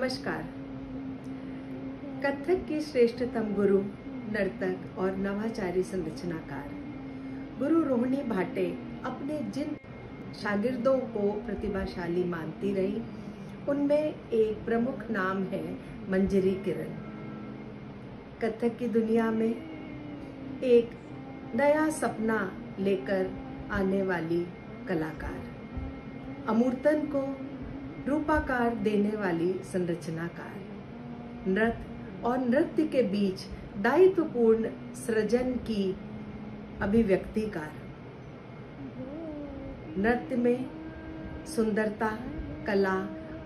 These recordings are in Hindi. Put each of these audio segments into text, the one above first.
नमस्कार। कथक की श्रेष्ठतम गुरु, नर्तक और नवाचारी संरचनाकार गुरु रोहिणी भाटे अपने जिन शागिर्दों को प्रतिभाशाली मानती रही, उनमें एक प्रमुख नाम है मंजरी किरण। कथक की दुनिया में एक नया सपना लेकर आने वाली कलाकार, अमूर्तन को रूपाकार देने वाली संरचनाकार, नृत्य और नृत्य के बीच दायित्वपूर्ण सृजन की अभिव्यक्तिकार, नृत्य में सुंदरता, कला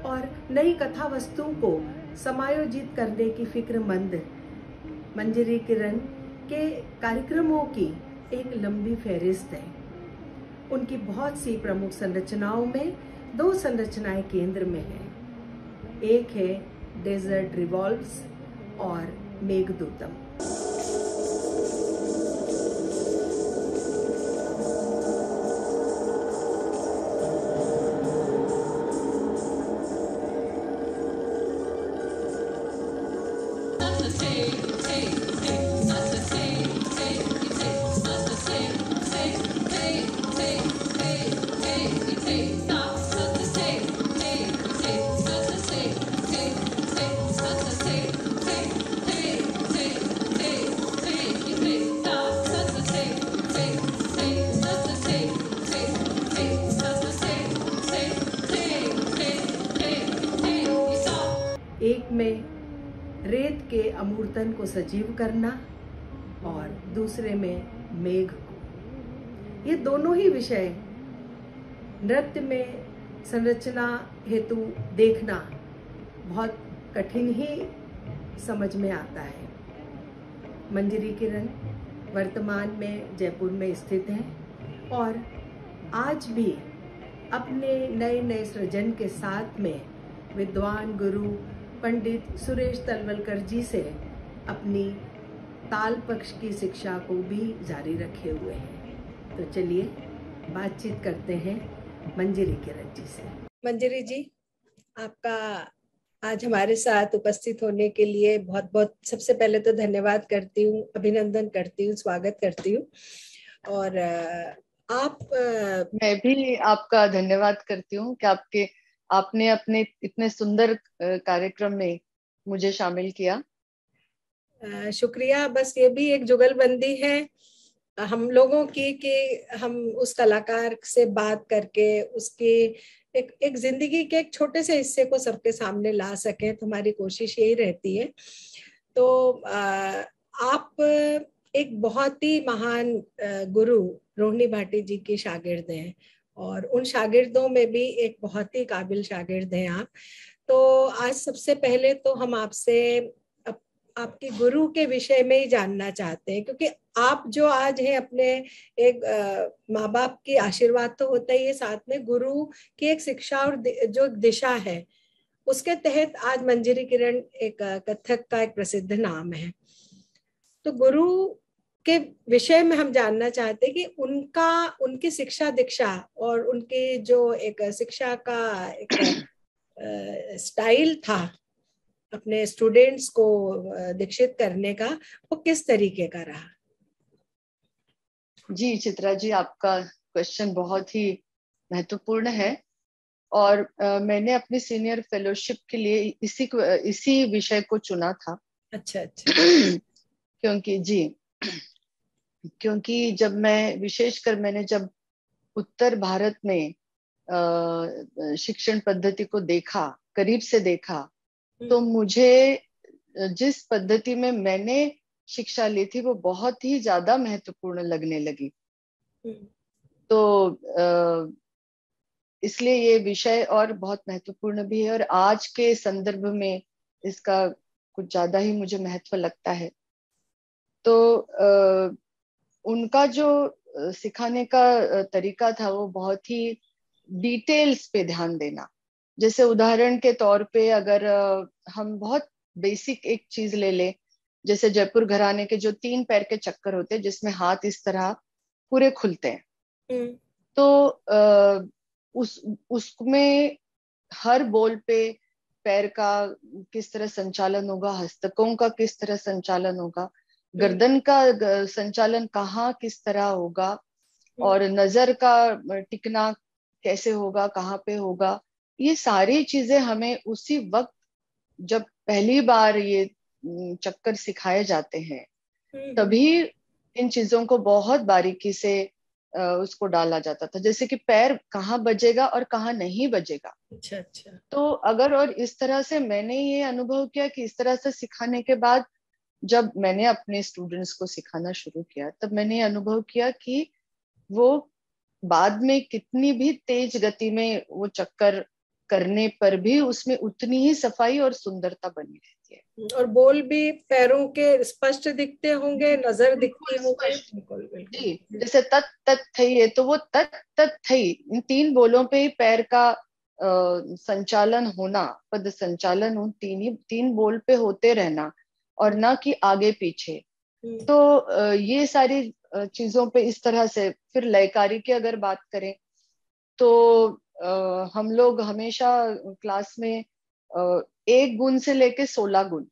और नई कथा वस्तुओं को समायोजित करने की फिक्रमंद मंजरी किरण के कार्यक्रमों की एक लंबी फहरिस्त है। उनकी बहुत सी प्रमुख संरचनाओं में दो संरचनाएं केंद्र में हैं। एक है डेजर्ट रिवॉल्व्स और मेघदूतम। एक में रेत के अमूर्तन को सजीव करना और दूसरे में मेघ को। ये दोनों ही विषय नृत्य में संरचना हेतु देखना बहुत कठिन ही समझ में आता है। मंजरी किरण वर्तमान में जयपुर में स्थित है और आज भी अपने नए नए सृजन के साथ में विद्वान गुरु पंडित सुरेश तलवलकर जी से अपनी ताल पक्ष की शिक्षा को भी जारी रखे हुए हैं। तो चलिए बातचीत करते हैं मंजरी किरण जी से। मंजरी जी, आपका आज हमारे साथ उपस्थित होने के लिए बहुत बहुत सबसे पहले तो धन्यवाद करती हूँ, अभिनंदन करती हूँ, स्वागत करती हूँ। और मैं भी आपका धन्यवाद करती हूँ कि आपने अपने इतने सुंदर कार्यक्रम में मुझे शामिल किया। शुक्रिया। बस ये भी एक जुगलबंदी है हम लोगों की कि हम उस कलाकार से बात करके उसकी एक जिंदगी के एक छोटे से हिस्से को सबके सामने ला सके। तो हमारी कोशिश यही रहती है। तो आप एक बहुत ही महान गुरु रोहिणी भाटी जी की शागिर्द हैं और उन शागिर्दों में भी एक बहुत ही काबिल शागिर्द हैं आप। तो आज सबसे पहले तो हम आपसे आपके गुरु के विषय में ही जानना चाहते हैं, क्योंकि आप जो आज हैं अपने एक माँ बाप की आशीर्वाद तो होता ही है, साथ में गुरु की एक शिक्षा और जो दिशा है उसके तहत आज मंजरी किरण एक कथक का एक प्रसिद्ध नाम है। तो गुरु के विषय में हम जानना चाहते हैं कि उनकी शिक्षा दीक्षा और उनकी जो एक शिक्षा का एक स्टाइल था अपने स्टूडेंट्स को दीक्षित करने का, वो किस तरीके का रहा? जी चित्रा जी, आपका क्वेश्चन बहुत ही महत्वपूर्ण है और मैंने अपनी सीनियर फेलोशिप के लिए इसी विषय को चुना था। अच्छा। क्योंकि जब मैंने जब उत्तर भारत में शिक्षण पद्धति को देखा, करीब से देखा, तो मुझे जिस पद्धति में मैंने शिक्षा ली थी वो बहुत ही ज्यादा महत्वपूर्ण लगने लगी। तो इसलिए ये विषय और बहुत महत्वपूर्ण भी है और आज के संदर्भ में इसका कुछ ज्यादा ही मुझे महत्व लगता है। तो उनका जो सिखाने का तरीका था वो बहुत ही डिटेल्स पे ध्यान देना। जैसे उदाहरण के तौर पे अगर हम बहुत बेसिक एक चीज ले ले, जैसे जयपुर घराने के जो 3 पैर के चक्कर होते हैं जिसमें हाथ इस तरह पूरे खुलते हैं, तो उसमें हर बोल पे पैर का किस तरह संचालन होगा, हस्तकों का किस तरह संचालन होगा, गर्दन का संचालन कहाँ किस तरह होगा, और नजर का टिकना कैसे होगा, कहाँ पे होगा, ये सारी चीजें हमें उसी वक्त जब पहली बार ये चक्कर सिखाए जाते हैं तभी इन चीजों को बहुत बारीकी से उसको डाला जाता था, जैसे कि पैर कहाँ बजेगा और कहाँ नहीं बजेगा। अच्छा अच्छा। तो अगर, और इस तरह से मैंने ये अनुभव किया कि इस तरह से सिखाने के बाद जब मैंने अपने स्टूडेंट्स को सिखाना शुरू किया तब मैंने ये अनुभव किया कि वो बाद में कितनी भी तेज गति में वो चक्कर करने पर भी उसमें उतनी ही सफाई और सुंदरता बनी रहती है। और बोल भी पैरों के स्पष्ट दिखते होंगे, नजर दिखती बिल्कुल होंगे। स्पष्ट। बिल्कुल बिल्कुल। जी, जैसे तत तत थई है तो वो तत तत थई, इन 3 बोलों पे ही पैर का संचालन होना, पद संचालन उन 3 बोल पे होते रहना, और ना कि आगे पीछे। तो ये सारी चीजों पे इस तरह से। फिर लयकारी की अगर बात करें तो हम लोग हमेशा क्लास में 1 गुण से लेके 16 गुण,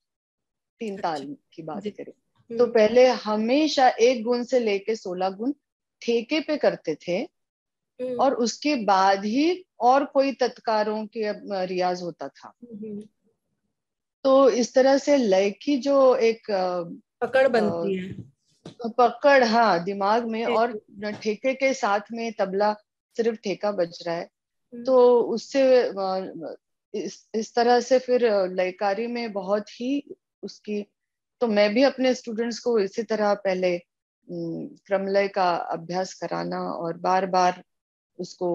3 ताल अच्छा की बात जी। करें तो पहले हमेशा 1 गुण से लेके 16 गुण ठेके पे करते थे, और उसके बाद ही और कोई तत्कारों के रियाज होता था। तो इस तरह से लय की जो एक पकड़ बनती है। पकड़, हाँ, दिमाग में, और ठेके के साथ में तबला, सिर्फ ठेका बज रहा है, तो उससे इस तरह से फिर लयकारी में बहुत ही उसकी। तो मैं भी अपने स्टूडेंट्स को इसी तरह पहले क्रमलय का अभ्यास कराना और बार बार उसको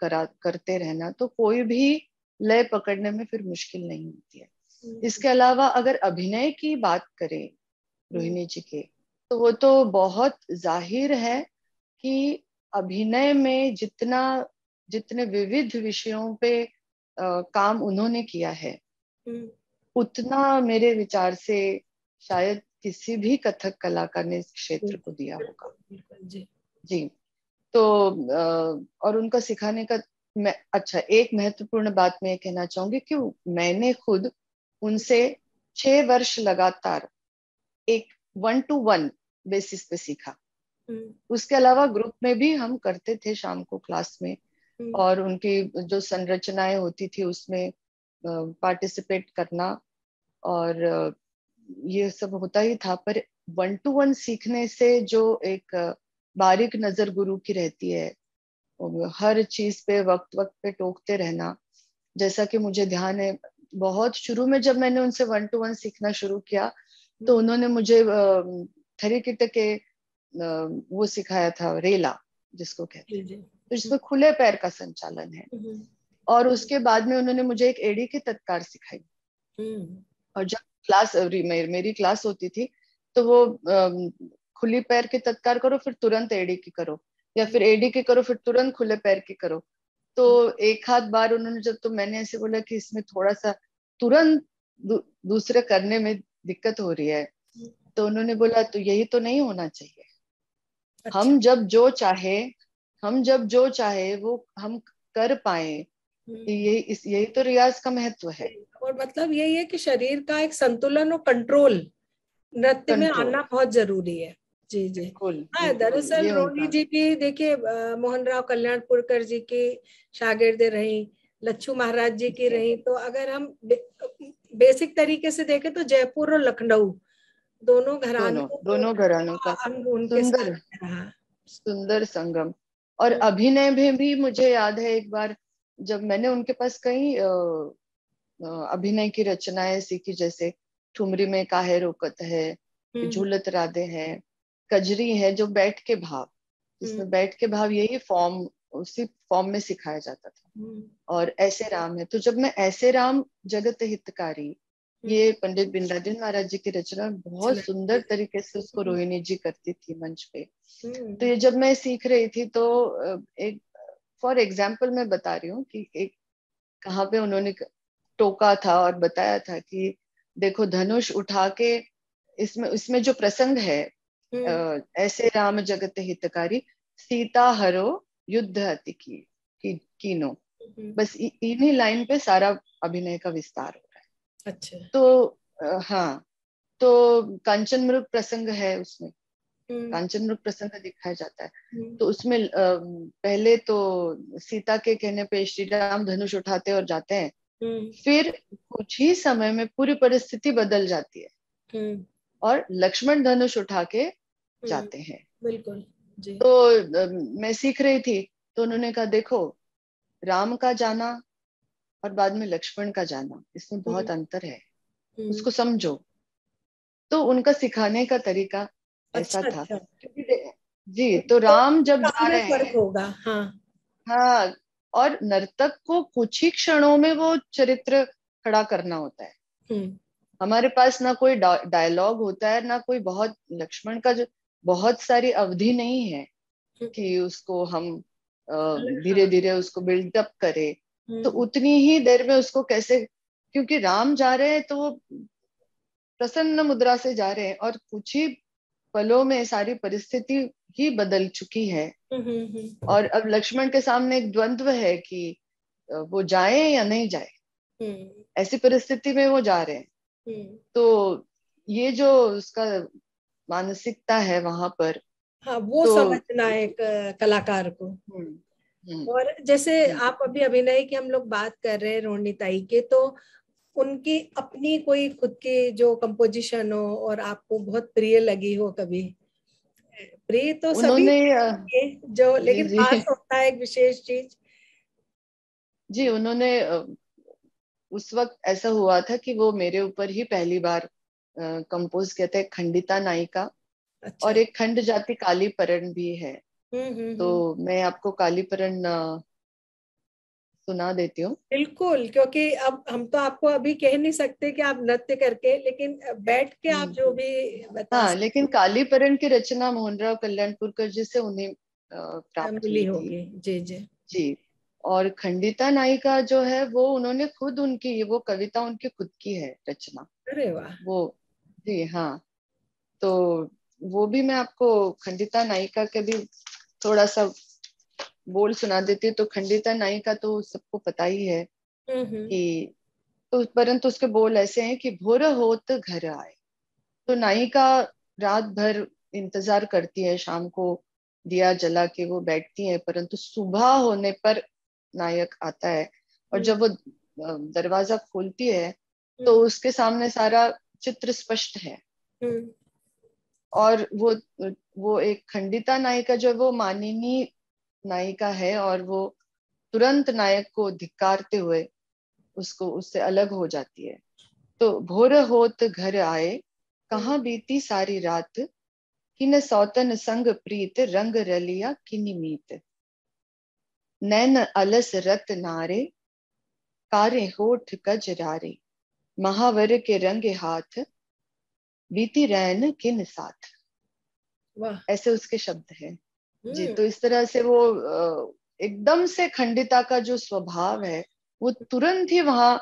करते रहना, तो कोई भी लय पकड़ने में फिर मुश्किल नहीं होती है। इसके अलावा अगर अभिनय की बात करें रोहिणी जी के, तो वो तो बहुत जाहिर है कि अभिनय में जितने विविध विषयों पे काम उन्होंने किया है उतना मेरे विचार से शायद किसी भी कथक कलाकार ने इस क्षेत्र को दिया होगा। जी जी। तो और उनका सिखाने का, मैं अच्छा, एक महत्वपूर्ण बात मैं कहना चाहूंगी कि मैंने खुद उनसे 6 वर्ष लगातार एक 1-to-1 बेसिस पे सीखा। उसके अलावा ग्रुप में भी हम करते थे शाम को क्लास में, और उनकी जो संरचनाएं होती थी उसमें पार्टिसिपेट करना, और ये सब होता ही था। पर 1-to-1 सीखने से जो एक बारीक नजर गुरु की रहती है, हर चीज पे वक्त वक्त पे टोकते रहना, जैसा कि मुझे ध्यान है बहुत शुरू में जब मैंने उनसे 1-to-1 सीखना शुरू किया तो उन्होंने मुझे थरीकिट के वो सिखाया था, रेला जिसको कहते हैं, तो जिसमें खुले पैर का संचालन है। और उसके बाद में उन्होंने मुझे एक एड़ी की तत्कार सिखाई। और जब मेरी क्लास होती थी तो वो खुली पैर की तत्कार करो फिर तुरंत एड़ी की करो, या फिर एड़ी की करो फिर तुरंत खुले पैर की करो। तो एक आध बार उन्होंने जब, तो मैंने ऐसे बोला कि इसमें थोड़ा सा तुरंत दूसरे करने में दिक्कत हो रही है, तो उन्होंने बोला तो यही तो नहीं होना चाहिए। अच्छा। हम जब जो चाहे वो हम कर पाए, यही तो रियाज का महत्व है। और मतलब यही है कि शरीर का एक संतुलन और कंट्रोल नृत्य में आना बहुत जरूरी है। जी जी। हाँ, दरअसल रोहिणी जी की देखिए, मोहन राव कल्याणपुरकर जी की शागिर्द रही, लच्छू महाराज जी की रही। तो अगर हम बेसिक तरीके से देखें तो जयपुर और लखनऊ दोनों घरानों का अंग उनके साथ रहा। सुंदर संगम। और अभिनय में भी मुझे याद है एक बार जब मैंने उनके पास कई अभिनय की रचनाएं सीखी, जैसे ठुमरी में काहे रोकत है, झूलत राधे है, कजरी है, जो बैठ के भाव, जिसमें बैठ के भाव यही फॉर्म, उसी फॉर्म में सिखाया जाता था। और ऐसे राम है, तो जब मैं ऐसे राम जगत हितकारी, ये पंडित बिंदादिन महाराज जी की रचना, बहुत सुंदर तरीके से उसको रोहिणी जी करती थी मंच पे। तो ये जब मैं सीख रही थी तो एक फॉर एग्जाम्पल मैं बता रही हूँ कि एक कहाँ पे उन्होंने टोका था और बताया था कि देखो धनुष उठा के, इसमें जो प्रसंग है, ऐसे राम जगत हितकारी, सीता हरो युद्ध अति कीनो, बस इन्हीं लाइन पे सारा अभिनय का विस्तार हो रहा है। अच्छा। तो हाँ, तो कांचन मृग प्रसंग है उसमें, कांचन मृग प्रसंग दिखाया जाता है। तो उसमें पहले तो सीता के कहने पे श्री राम धनुष उठाते और जाते हैं, फिर कुछ ही समय में पूरी परिस्थिति बदल जाती है और लक्ष्मण धनुष उठा के जाते हैं। बिल्कुल जी। तो मैं सीख रही थी, तो उन्होंने कहा देखो, राम का जाना और बाद में लक्ष्मण का जाना, इसमें बहुत अंतर है, उसको समझो। तो उनका सिखाने का तरीका ऐसा अच्छा था। अच्छा। जी, तो राम जब काम जा में रहे फर्क हैं, होगा। हाँ। हाँ, और नर्तक को कुछ ही क्षणों में वो चरित्र खड़ा करना होता है। हमारे पास ना कोई डायलॉग होता है, ना कोई बहुत, लक्ष्मण का जो बहुत सारी अवधि नहीं है कि उसको हम धीरे हाँ। धीरे उसको बिल्डअप करे। तो उतनी ही देर में उसको कैसे, क्योंकि राम जा रहे हैं तो वो प्रसन्न मुद्रा से जा रहे हैं, और कुछ ही पलों में सारी परिस्थिति ही बदल चुकी है। और अब लक्ष्मण के सामने एक द्वंद्व है कि वो जाए या नहीं जाए, ऐसी परिस्थिति में वो जा रहे हैं। तो ये जो उसका मानसिकता है वहां पर, हाँ, वो तो समझना है एक कलाकार को। हम्म, और जैसे बिल्कुल। आप अभी अभिनय की हम लोग बात कर रहे हैं रोहिणीताई के, तो उनकी अपनी कोई खुद की जो कंपोजिशन हो और आपको बहुत प्रिय लगी हो कभी? प्रिय तो सभी उन्होंने के जो, जी लेकिन जी खास होता है एक विशेष चीज। जी, उन्होंने उस वक्त ऐसा हुआ था कि वो मेरे ऊपर ही पहली बार कंपोज किया था, एक खंडिता नायिका और अच्छा। एक खंड जाति कालीपरण भी है। तो हम्म। मैं आपको कालीपरण सुना देती हूँ। बिल्कुल, क्योंकि अब हम तो आपको अभी कह नहीं सकते कि आप नृत्य करके, लेकिन बैठ के आप जो भी बता हाँ, लेकिन सकते कालीपरण की रचना मोहनराव कल्याणपुरकर जी से उन्हें प्राप्त मिली हुई थी। होगी। जी जी। जी। और खंडिता नायिका जो है वो उन्होंने खुद, उनकी वो कविता उनकी खुद की है रचना अरे वाह। वो। जी हाँ। तो वो भी मैं आपको खंडिता नायिका के भी थोड़ा सा बोल सुना देती हूँ। तो खंडिता नायिका तो सबको पता ही है हम्म। कि, तो परंतु उसके बोल ऐसे हैं कि भोर होत घर आए। तो नायिका रात भर इंतजार करती है, शाम को दिया जला के वो बैठती है, परंतु सुबह होने पर नायक आता है। और जब वो दरवाजा खोलती है तो उसके सामने सारा चित्र स्पष्ट है। हम्म। और वो एक खंडिता नायिका जो है, वो मानिनी नायिका है, और वो तुरंत नायक को धिक्कारते हुए उसको उससे अलग हो जाती है। तो भोर होत घर आए, कहाँ बीती सारी रात, किन सौतन संग प्रीत, रंग रलिया किनी मीत, नैन अलस रत नारे, कारे होठ कजरारे, महावर के रंगे हाथ, बीती रैन किन साथ। वाह। ऐसे उसके शब्द हैं। जी, हम्म। तो इस तरह से वो एकदम से खंडिता का जो स्वभाव है वो तुरंत ही वहां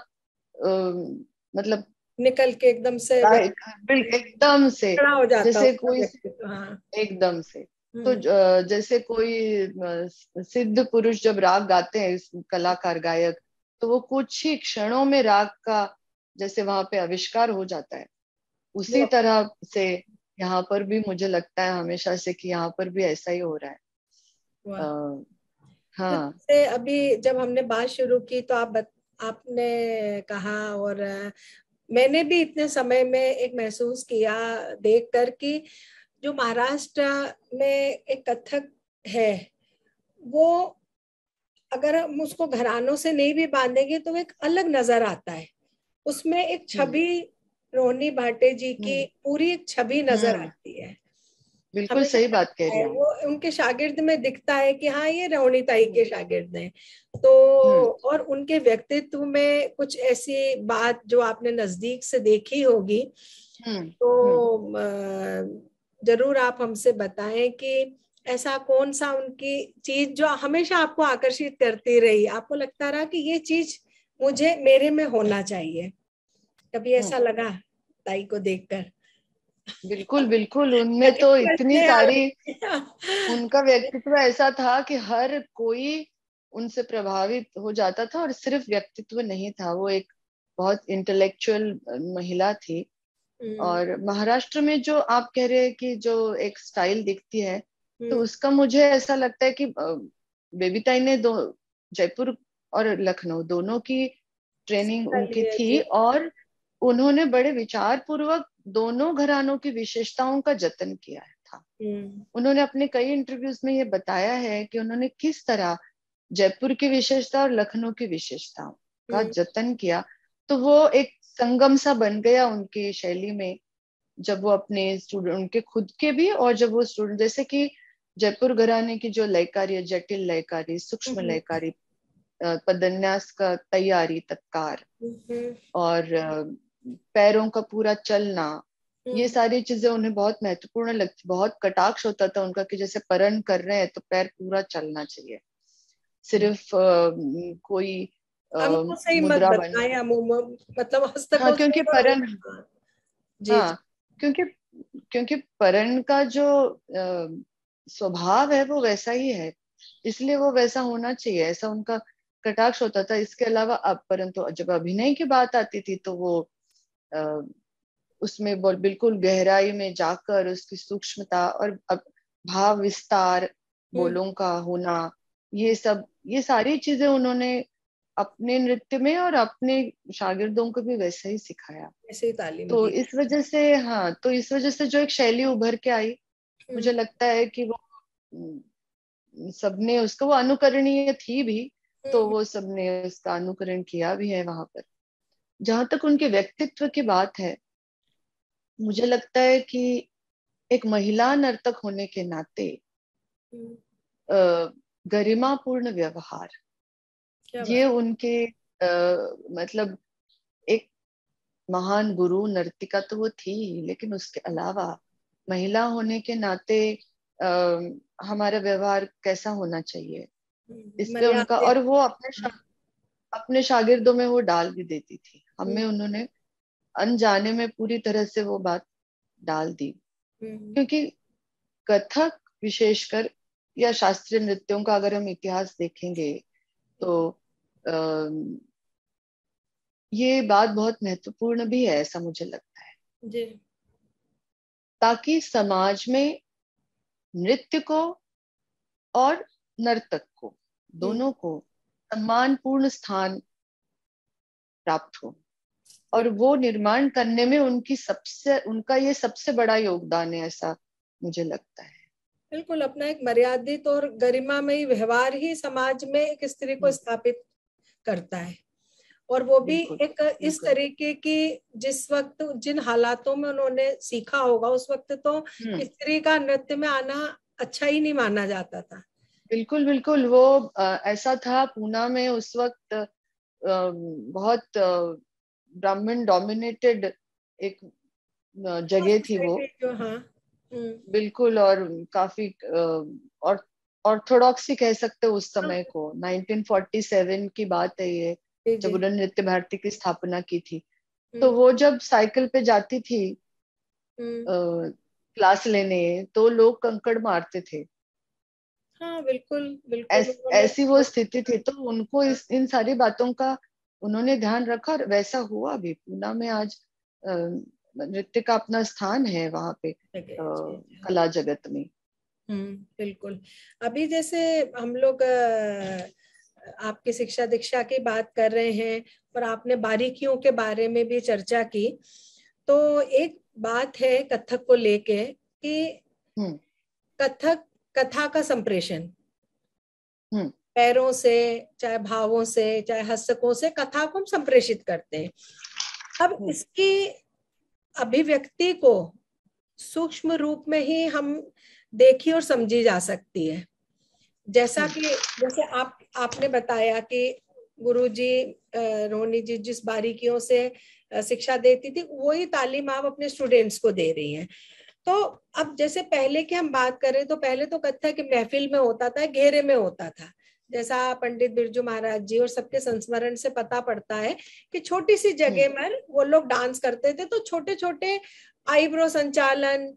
मतलब निकल के एकदम से एकदम से, खड़ा हो जाता जैसे उसका कोई, व्यक्तित्व। हाँ। एकदम से। तो हम्म। जैसे कोई सिद्ध पुरुष जब राग गाते हैं, कलाकार गायक, तो वो कुछ ही क्षणों में राग का जैसे वहां पे आविष्कार हो जाता है, वो उसी तरह से यहाँ पर भी मुझे लगता है हमेशा से कि यहाँ पर भी ऐसा ही हो रहा है। वाह। आ, तो हाँ। जैसे अभी जब हमने बात शुरू की तो आपने कहा, और मैंने भी इतने समय में एक महसूस किया देख कर कि जो महाराष्ट्र में एक कथक है, वो अगर हम उसको घरानों से नहीं भी बांधेंगे तो वो एक अलग नजर आता है। उसमें एक हम्म छवि, रोहिणी भाटे जी की हम्म पूरी एक छवि नजर हम्म आती है। बिल्कुल हमेशा सही बात कह लगता रही है हैं आप। वो उनके शागिर्द में दिखता है कि हाँ ये रोहिणीताई के शागिर्द हैं। तो हम्म और उनके व्यक्तित्व में कुछ ऐसी बात जो आपने नजदीक से देखी होगी, हम्म हम्म तो जरूर आप हमसे बताएं कि ऐसा कौन सा उनकी चीज जो हमेशा आपको आकर्षित करती रही, आपको लगता रहा कि ये चीज मुझे मेरे में होना चाहिए, कभी हम्म ऐसा लगा ताई को देखकर? बिल्कुल बिल्कुल, उनमें लगे तो तो इतनी इसलिए सारी, आ- उनका व्यक्तित्व ऐसा था कि हर कोई उनसे प्रभावित हो जाता था, और सिर्फ व्यक्तित्व नहीं था, वो एक बहुत इंटेलेक्चुअल महिला थी। और महाराष्ट्र में जो आप कह रहे हैं कि जो एक स्टाइल दिखती है, तो उसका मुझे ऐसा लगता है कि बेबीताई ने दो जयपुर और लखनऊ दोनों की ट्रेनिंग उनकी थी, और उन्होंने बड़े विचार पूर्वक दोनों घरानों की विशेषताओं का जतन किया था। उन्होंने अपने कई इंटरव्यूज में ये बताया है कि उन्होंने किस तरह जयपुर की विशेषता और लखनऊ की विशेषताओं का जतन किया। तो वो एक संगम सा बन गया उनकी शैली में, जब वो अपने स्टूडेंट, उनके खुद के भी, और जब वो स्टूडेंट, जैसे कि जयपुर घराने की जो लयकारी है, जटिल लयकारी, सूक्ष्म लयकारी, पदन्यास का तैयारी, तत्कार, और पैरों का पूरा चलना, ये सारी चीजें उन्हें बहुत महत्वपूर्ण लगती। बहुत कटाक्ष होता था उनका कि जैसे परण कर रहे हैं तो पैर पूरा चलना चाहिए, सिर्फ कोई हमको सही मत मुद्रा बन, बताएं, मतलब हाँ हस्तकों क्योंकि से। परण, जी जी। हाँ क्योंकि क्योंकि परण का जो स्वभाव है वो वैसा ही है, इसलिए वो वैसा होना चाहिए, ऐसा उनका कटाक्ष होता था। इसके अलावा अब परंतु जब अभिनय की बात आती थी तो वो आ, उसमें बिल्कुल गहराई में जाकर उसकी सूक्ष्मता और भाव विस्तार, बोलों का होना, ये सब, ये सारी चीजें उन्होंने अपने नृत्य में और अपने शागिर्दों को भी वैसे ही सिखाया। ऐसे ही तालीम तो दी। इस वजह से, हाँ, तो इस वजह से जो एक शैली उभर के आई, मुझे लगता है कि वो सबने उसका, वो अनुकरणीय थी भी, तो वो सबने उसका अनुकरण किया भी है वहां पर। जहां तक उनके व्यक्तित्व की बात है, मुझे लगता है कि एक महिला नर्तक होने के नाते गरिमापूर्ण व्यवहार, क्या ये बात। उनके मतलब एक महान गुरु नर्तिका तो वो थी, लेकिन उसके अलावा महिला होने के नाते आ, हमारा व्यवहार कैसा होना चाहिए, इस पे उनका, मर्यादा। और वो अपने शागिर्दों में वो डाल भी देती थी। हमें उन्होंने अनजाने में पूरी तरह से वो बात डाल दी, क्योंकि कथक विशेषकर या शास्त्रीय नृत्यों का अगर हम इतिहास देखेंगे तो ये बात बहुत महत्वपूर्ण भी है, ऐसा मुझे लगता है, जी। ताकि समाज में नृत्य को और नर्तक को, दोनों को सम्मानपूर्ण स्थान प्राप्त हो, और वो निर्माण करने में उनका ये सबसे बड़ा योगदान है, ऐसा मुझे लगता है। बिल्कुल, अपना एक मर्यादित और गरिमामयी व्यवहार ही समाज में एक स्त्री को स्थापित करता है, और वो भी बिल्कुल एक इस बिल्कुल। तरीके की, जिस वक्त जिन हालातों में उन्होंने सीखा होगा, उस वक्त तो स्त्री का नृत्य में आना अच्छा ही नहीं माना जाता था। बिल्कुल बिल्कुल। वो ऐसा था, पूना में उस वक्त बहुत ब्राह्मण डोमिनेटेड एक जगह थी वो, जो, हाँ। बिल्कुल, और काफी और ऑर्थोडॉक्सी कह सकते हो उस समय को। 1947 की बात है ये, जब उन्होंने नृत्य भारती की स्थापना की थी। तो वो जब साइकिल पे जाती थी क्लास लेने, तो लोग कंकड़ मारते थे। हाँ बिल्कुल बिल्कुल। ऐसी वो स्थिति थी, तो उनको इन सारी बातों का उन्होंने ध्यान रखा, और वैसा हुआ भी। पूना में आज नृत्य का अपना स्थान है वहां पे, कला जगत में। बिल्कुल। अभी जैसे हम लोग आपकी शिक्षा दीक्षा की बात कर रहे हैं, और आपने बारीकियों के बारे में भी चर्चा की, तो एक बात है कथक को लेके कि कथक कथा का संप्रेषण पैरों से, चाहे भावों से, चाहे हस्तकों से कथा को हम संप्रेषित करते हैं। अब इसकी अभिव्यक्ति को सूक्ष्म रूप में ही हम देखी और समझी जा सकती है। जैसा कि जैसे आपने बताया कि गुरुजी, रोहिणी जी जिस बारीकियों से शिक्षा देती थी, वही तालीम आप अपने स्टूडेंट्स को दे रही हैं। तो अब जैसे पहले की हम बात करें, तो पहले तो कथक महफिल में होता था, घेरे में होता था। जैसा पंडित बिरजू महाराज जी और सबके संस्मरण से पता पड़ता है कि छोटी सी जगह में वो लोग डांस करते थे। तो छोटे छोटे आईब्रो संचालन,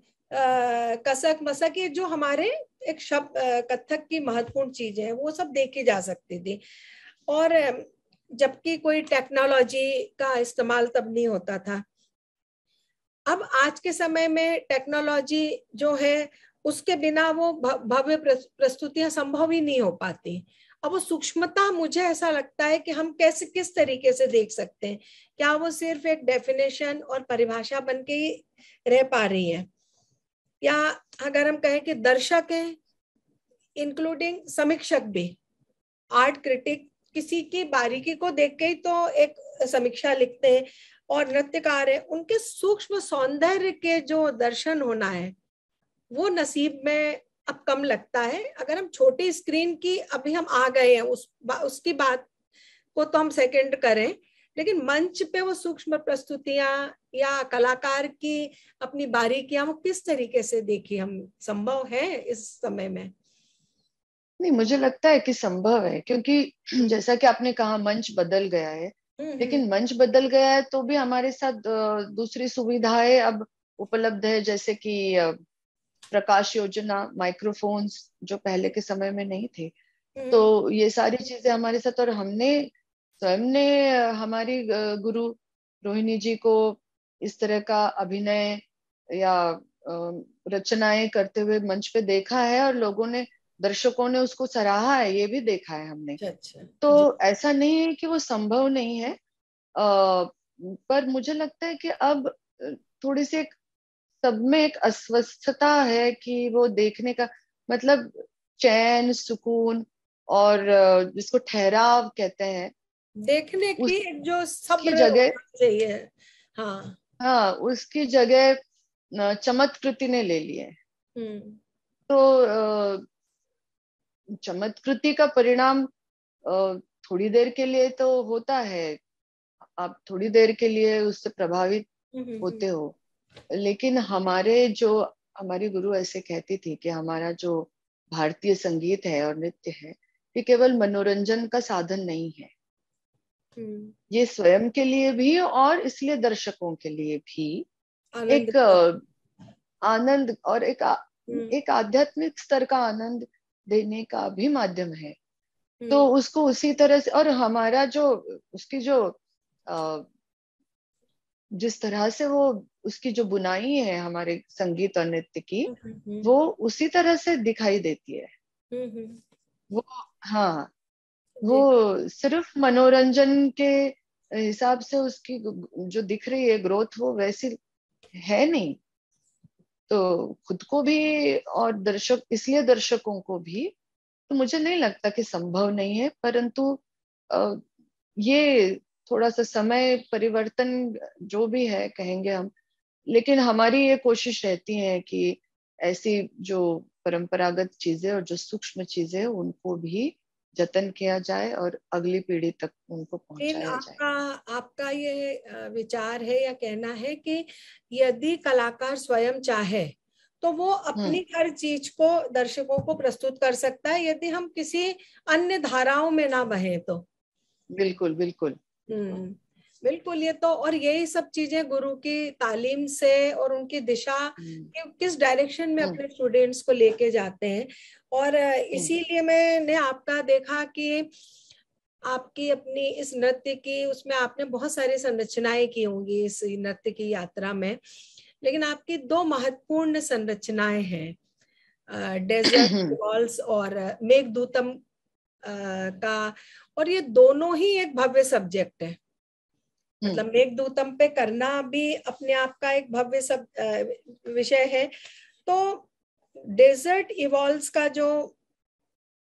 कसक मसक, ये जो हमारे एक शब्द कथक की महत्वपूर्ण चीजें हैं वो सब देखी जा सकती थी। और जबकि कोई टेक्नोलॉजी का इस्तेमाल तब नहीं होता था। अब आज के समय में टेक्नोलॉजी जो है उसके बिना वो भव्य प्रस्तुतियां संभव ही नहीं हो पाती। अब वो सूक्ष्मता मुझे ऐसा लगता है कि हम कैसे किस तरीके से देख सकते हैं, क्या वो सिर्फ एक डेफिनेशन और परिभाषा बन के ही रह पा रही है, या अगर हम कहें कि दर्शक है इंक्लूडिंग समीक्षक भी, आर्ट क्रिटिक किसी की बारीकी को देख के ही तो एक समीक्षा लिखते हैं, और नृत्यकार है उनके सूक्ष्म सौंदर्य के जो दर्शन होना है वो नसीब में अब कम लगता है। अगर हम छोटी स्क्रीन की अभी हम आ गए हैं उसकी बात को तो हम सेकंड करें, लेकिन मंच पे वो सूक्ष्म प्रस्तुतियां या कलाकार की अपनी बारीकियां वो किस तरीके से देखी हम, संभव है इस समय में? नहीं, मुझे लगता है कि संभव है, क्योंकि जैसा कि आपने कहा मंच बदल गया है, लेकिन मंच बदल गया है तो भी हमारे साथ दूसरी सुविधाएं अब उपलब्ध है, जैसे कि प्रकाश योजना, माइक्रोफोन्स जो पहले के समय में नहीं थे। तो ये सारी चीजें हमारे साथ, और हमने स्वयं ने हमारी गुरु रोहिणी जी को इस तरह का अभिनय या रचनाएं करते हुए मंच पे देखा है, और लोगों ने, दर्शकों ने उसको सराहा है, ये भी देखा है हमने। अच्छा जी। तो ऐसा नहीं है कि वो संभव नहीं है, पर मुझे लगता है कि अब थोड़ी सी सब में एक अस्वस्थता है कि वो देखने का मतलब चैन, सुकून और जिसको ठहराव कहते हैं, देखने की एक जो उसकी सब्र जगह, होना चाहिए। हाँ। हाँ, उसकी जगह चमत्कृति ने ले ली है। हम्म। तो चमत्कृति का परिणाम थोड़ी देर के लिए तो होता है, आप थोड़ी देर के लिए उससे प्रभावित होते हो, लेकिन हमारी गुरु ऐसे कहती थी कि हमारा जो भारतीय संगीत है और नृत्य है, ये केवल मनोरंजन का साधन नहीं है, ये स्वयं के लिए भी और इसलिए दर्शकों के लिए भी आनंद एक आनंद और एक आध्यात्मिक स्तर का आनंद देने का भी माध्यम है। तो उसको उसी तरह से, और हमारा जो उसकी जो जिस तरह से वो उसकी जो बुनाई है हमारे संगीत और नृत्य की, वो उसी तरह से दिखाई देती है। वो, हाँ, जी। वो सिर्फ मनोरंजन के हिसाब से उसकी जो दिख रही है ग्रोथ, वो वैसी है नहीं। तो खुद को भी और इसलिए दर्शकों को भी, तो मुझे नहीं लगता कि संभव नहीं है, परंतु ये थोड़ा सा समय परिवर्तन जो भी है कहेंगे हम, लेकिन हमारी ये कोशिश रहती है कि ऐसी जो परंपरागत चीजें और जो सूक्ष्म चीजें उनको भी जतन किया जाए और अगली पीढ़ी तक उनको इन पहुंचाया जाए। आपका आपका ये विचार है या कहना है कि यदि कलाकार स्वयं चाहे तो वो अपनी हर चीज को दर्शकों को प्रस्तुत कर सकता है, यदि हम किसी अन्य धाराओं में ना बहे तो? बिल्कुल बिल्कुल। बिल्कुल। ये तो, और यही सब चीजें गुरु की तालीम से और उनकी दिशा किस डायरेक्शन में अपने स्टूडेंट्स को लेके जाते हैं। और इसीलिए मैंने आपका देखा कि आपकी अपनी इस नृत्य की, उसमें आपने बहुत सारी संरचनाएं की होंगी इस नृत्य की यात्रा में, लेकिन आपकी दो महत्वपूर्ण संरचनाएं हैं, डेजर्ट वॉल्स और मेघदूतम का। और ये दोनों ही एक भव्य सब्जेक्ट है, मतलब मेघदूतम पे करना भी अपने आप का एक भव्य सब विषय है। तो डेजर्ट इवॉल्व्स का जो